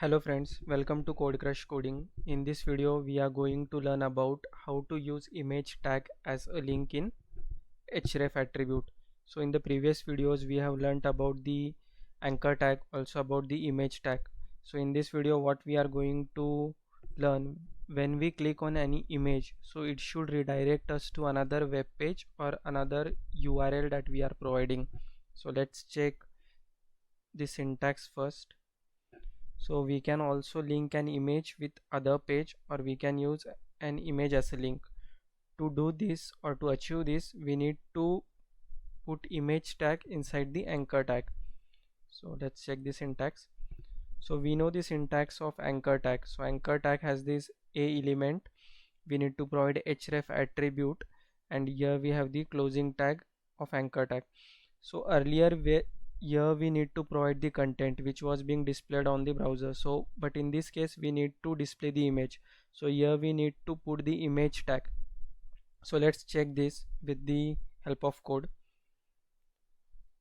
Hello friends, welcome to Code Crush Coding. In this video we are going to learn about how to use image tag as a link in href attribute. So in the previous videos we have learnt about the anchor tag, also about the image tag. So in this video what we are going to learn, when we click on any image, so it should redirect us to another web page or another URL that we are providing. So let's check the syntax first. So we can also link an image with other page, or we can use an image as a link. To do this or to achieve this, we need to put image tag inside the anchor tag. So let's check the syntax. So we know the syntax of anchor tag. So anchor tag has this a element, we need to provide href attribute, and here we have the closing tag of anchor tag. So earlier here we need to provide the content which was being displayed on the browser, but in this case we need to display the image, so here we need to put the image tag. So let's check this with the help of code.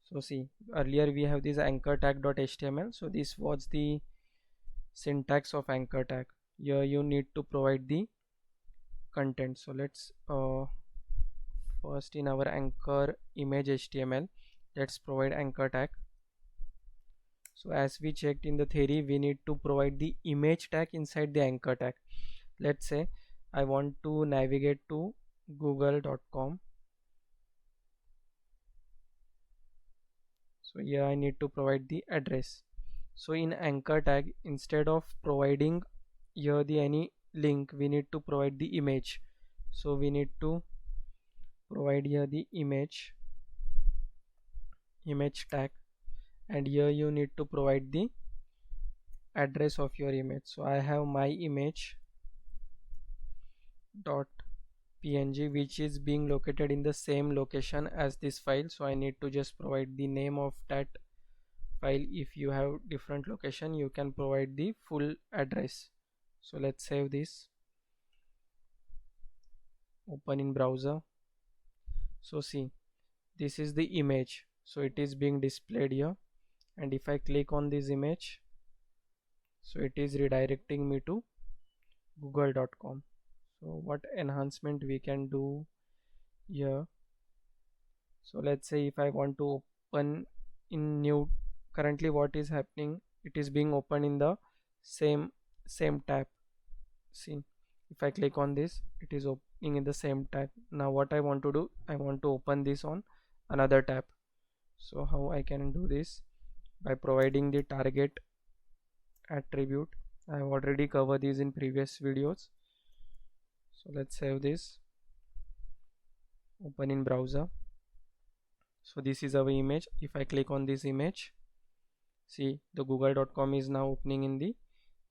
So see, earlier we have this anchor tag.html. so this was the syntax of anchor tag. Here you need to provide the content. So let's first in our anchor image HTML, let's provide anchor tag. So as we checked in the theory, we need to provide the image tag inside the anchor tag. Let's say I want to navigate to google.com. So here I need to provide the address. So in anchor tag, instead of providing here the any link, we need to provide the image. So we need to provide here the image tag, and here you need to provide the address of your image. So I have my image dot png which is being located in the same location as this file, so I need to just provide the name of that file. If you have different location, you can provide the full address. So let's save this, open in browser. So see, this is the image, so it is being displayed here, and if I click on this image, so it is redirecting me to google.com. So what enhancement we can do here? So let's say if I want to open in new, currently what is happening, it is being opened in the same tab. See, if I click on this, it is opening in the same tab. Now what I want to do, I want to open this on another tab. So how I can do this? By providing the target attribute. I have already covered these in previous videos. So let's save this, open in browser. So this is our image. If I click on this image, see, the google.com is now opening in the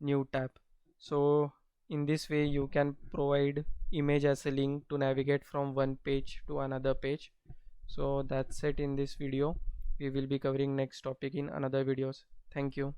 new tab. So in this way you can provide image as a link to navigate from one page to another page. So that's it in this video. We will be covering next topic in another videos. Thank you.